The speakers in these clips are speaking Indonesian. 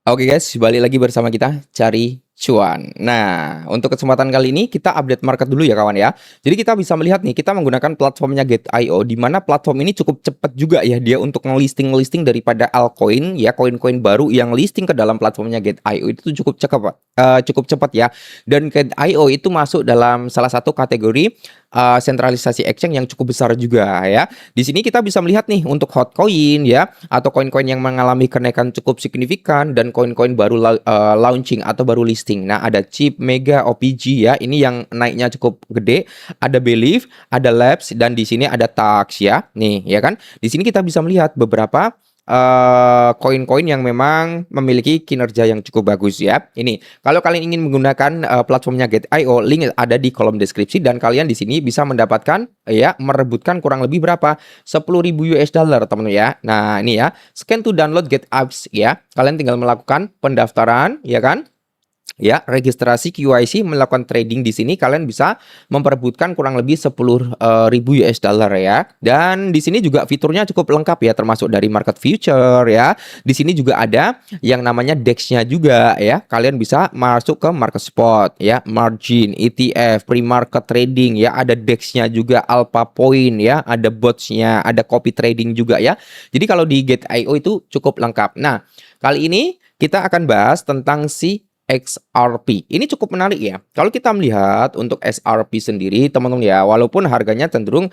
Oke guys, balik lagi bersama kita cari cuan. Nah, untuk kesempatan kali ini kita update market dulu ya kawan ya. Jadi kita bisa melihat nih, kita menggunakan platformnya Get.io, di mana platform ini cukup cepat juga ya dia untuk ngelisting daripada altcoin ya, koin-koin baru yang listing ke dalam platformnya Get.io itu cukup cepat ya. Dan Get.io itu masuk dalam salah satu kategori sentralisasi exchange yang cukup besar juga ya. Di sini kita bisa melihat nih untuk hot coin ya, atau koin-koin yang mengalami kenaikan cukup signifikan dan koin-koin baru launching atau baru listing. Nah, ada Chip, Mega, OPG ya. Ini yang naiknya cukup gede. Ada Belief, ada Labs, dan di sini ada Tax ya. Nih, ya kan? Di sini kita bisa melihat beberapa koin-koin yang memang memiliki kinerja yang cukup bagus ya. Ini, kalau kalian ingin menggunakan platformnya Get.io, link ada di kolom deskripsi dan kalian di sini bisa mendapatkan ya, merebutkan kurang lebih berapa? 10.000 US dollar, teman-teman ya. Nah, ini ya, scan to download Get Apps ya. Kalian tinggal melakukan pendaftaran ya kan? Ya, registrasi QIC, melakukan trading di sini kalian bisa memperebutkan kurang lebih 10.000 US dollar ya. Dan di sini juga fiturnya cukup lengkap ya, termasuk dari market future ya. Di sini juga ada yang namanya DEX-nya juga ya. Kalian bisa masuk ke market spot ya, margin, ETF, pre-market trading ya, ada DEX-nya juga, alpha point ya, ada bots-nya, ada copy trading juga ya. Jadi kalau di Get.io itu cukup lengkap. Nah, kali ini kita akan bahas tentang si XRP. Ini cukup menarik ya. Kalau kita melihat untuk XRP sendiri, teman-teman ya, walaupun harganya cenderung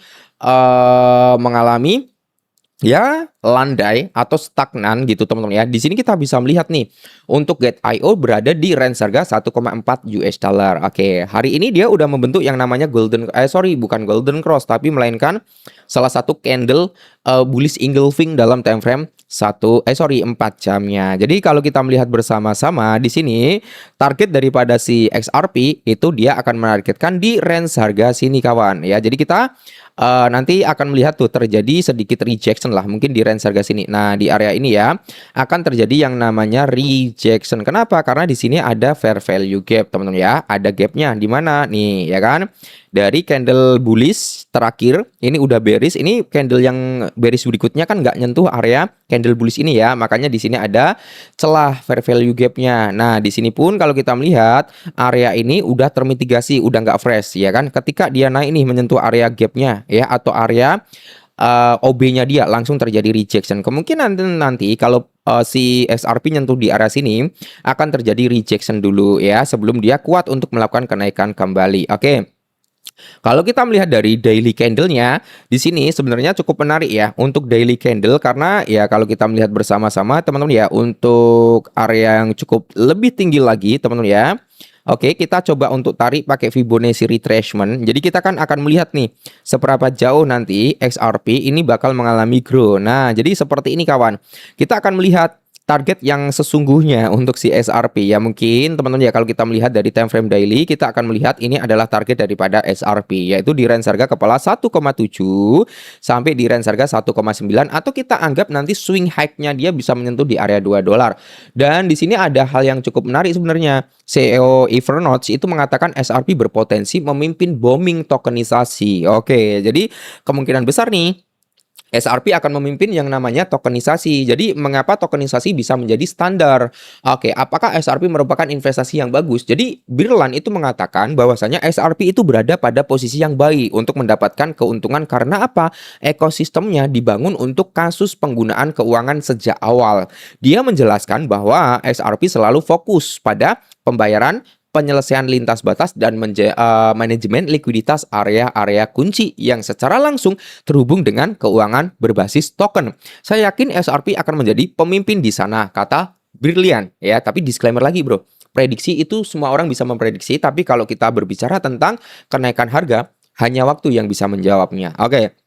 mengalami ya landai atau stagnan gitu teman-teman ya. Di sini kita bisa melihat nih untuk Get.io berada di range harga 1,4 US dollar. Oke, hari ini dia udah membentuk yang namanya bukan golden cross, tapi melainkan salah satu candle bullish engulfing dalam time frame 4 jamnya. Jadi kalau kita melihat bersama-sama di sini target daripada si XRP itu dia akan menargetkan di range harga sini kawan ya. Jadi kita nanti akan melihat tuh terjadi sedikit rejection lah mungkin di range harga sini. Nah, di area ini ya akan terjadi yang namanya rejection. Kenapa? Karena di sini ada fair value gap, teman-teman ya. Ada gapnya di mana nih ya kan? Dari candle bullish terakhir ini udah bearish, ini candle yang bearish berikutnya kan nggak nyentuh area candle bullish ini ya, makanya di sini ada celah fair value gapnya. Nah, di sini pun kalau kita melihat area ini udah termitigasi, udah nggak fresh ya kan. Ketika dia naik nih menyentuh area gapnya ya, atau area OB-nya dia langsung terjadi rejection. Kemungkinan nanti kalau si XRP nyentuh di area sini akan terjadi rejection dulu ya, sebelum dia kuat untuk melakukan kenaikan kembali. Oke. Kalau kita melihat dari daily candle-nya, di sini sebenarnya cukup menarik ya untuk daily candle, karena ya kalau kita melihat bersama-sama teman-teman ya, untuk area yang cukup lebih tinggi lagi teman-teman ya. Oke, kita coba untuk tarik pakai Fibonacci retracement. Jadi kita kan akan melihat nih seberapa jauh nanti XRP ini bakal mengalami grow. Nah, jadi seperti ini kawan. Kita akan melihat target yang sesungguhnya untuk si XRP ya. Mungkin teman-teman ya, kalau kita melihat dari time frame daily, kita akan melihat ini adalah target daripada XRP, yaitu di range harga kepala 1,7 sampai di range harga 1,9, atau kita anggap nanti swing high-nya dia bisa menyentuh di area 2 dolar. Dan di sini ada hal yang cukup menarik sebenarnya. CEO Evernote itu mengatakan XRP berpotensi memimpin booming tokenisasi. Oke, jadi kemungkinan besar nih XRP akan memimpin yang namanya tokenisasi. Jadi mengapa tokenisasi bisa menjadi standar? Oke, apakah XRP merupakan investasi yang bagus? Jadi Birlan itu mengatakan bahwasanya XRP itu berada pada posisi yang baik untuk mendapatkan keuntungan karena apa? Ekosistemnya dibangun untuk kasus penggunaan keuangan sejak awal. Dia menjelaskan bahwa XRP selalu fokus pada pembayaran, penyelesaian lintas batas, dan manajemen likuiditas area-area kunci yang secara langsung terhubung dengan keuangan berbasis token. Saya yakin XRP akan menjadi pemimpin di sana, kata Brilliant ya. Tapi disclaimer lagi bro, prediksi itu semua orang bisa memprediksi, tapi kalau kita berbicara tentang kenaikan harga, hanya waktu yang bisa menjawabnya. Oke.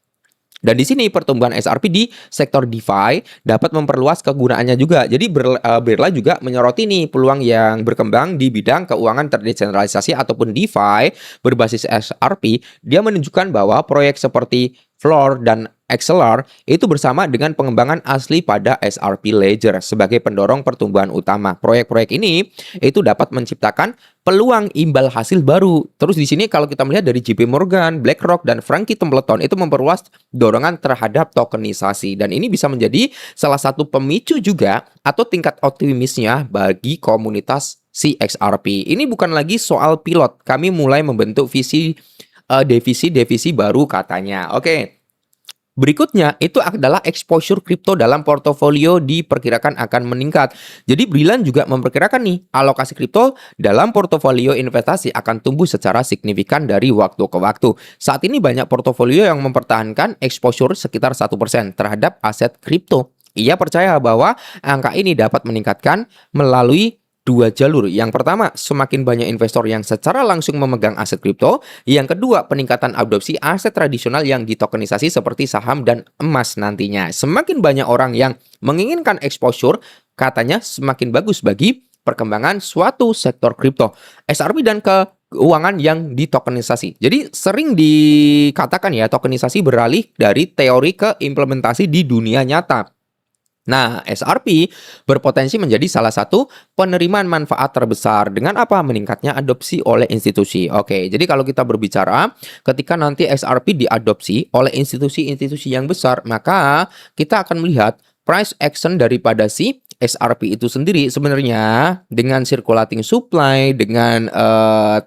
Dan di sini pertumbuhan XRP di sektor DeFi dapat memperluas kegunaannya juga. Jadi Birla juga menyoroti nih peluang yang berkembang di bidang keuangan terdesentralisasi ataupun DeFi berbasis XRP. Dia menunjukkan bahwa proyek seperti Floor dan XLR itu bersama dengan pengembangan asli pada SRP Ledger sebagai pendorong pertumbuhan utama. Proyek-proyek ini itu dapat menciptakan peluang imbal hasil baru. Terus di sini kalau kita melihat dari JP Morgan, BlackRock, dan Franklin Templeton itu memperluas dorongan terhadap tokenisasi. Dan ini bisa menjadi salah satu pemicu juga atau tingkat optimisnya bagi komunitas si XRP. Ini bukan lagi soal pilot. Kami mulai membentuk visi divisi baru katanya. Oke. Berikutnya itu adalah exposure kripto dalam portofolio diperkirakan akan meningkat. Jadi Brilliant juga memperkirakan nih alokasi kripto dalam portofolio investasi akan tumbuh secara signifikan dari waktu ke waktu. Saat ini banyak portofolio yang mempertahankan exposure sekitar 1% terhadap aset kripto. Ia percaya bahwa angka ini dapat meningkatkan melalui dua jalur. Yang pertama, semakin banyak investor yang secara langsung memegang aset kripto. Yang kedua, peningkatan adopsi aset tradisional yang ditokenisasi seperti saham dan emas nantinya. Semakin banyak orang yang menginginkan exposure, katanya semakin bagus bagi perkembangan suatu sektor kripto, SRP dan keuangan yang ditokenisasi. Jadi sering dikatakan ya, tokenisasi beralih dari teori ke implementasi di dunia nyata. Nah, SRP berpotensi menjadi salah satu penerimaan manfaat terbesar dengan apa? Meningkatnya adopsi oleh institusi. Oke, jadi kalau kita berbicara ketika nanti SRP diadopsi oleh institusi-institusi yang besar, maka kita akan melihat price action daripada si SRP itu sendiri sebenarnya dengan circulating supply, dengan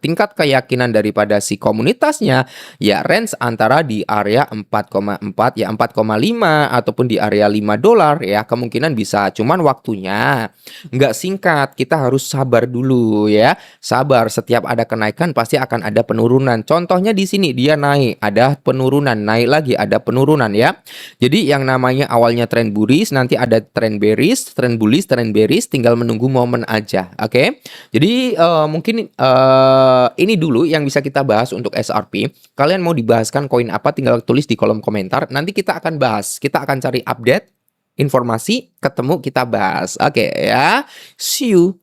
tingkat keyakinan daripada si komunitasnya, ya range antara di area 4,4 ya 4,5 ataupun di area $5 ya, kemungkinan bisa. Cuman waktunya nggak singkat, kita harus sabar dulu ya. Sabar, setiap ada kenaikan pasti akan ada penurunan. Contohnya di sini dia naik, ada penurunan, naik lagi ada penurunan ya. Jadi yang namanya awalnya trend bullish, nanti ada trend bearish, trend bullish, trend bearish, tinggal menunggu momen aja. Oke. Jadi mungkin ini dulu yang bisa kita bahas untuk SRP. Kalian mau dibahaskan koin apa, tinggal tulis di kolom komentar. Nanti kita akan bahas. Kita akan cari update, informasi, ketemu kita bahas. Oke ya. See you.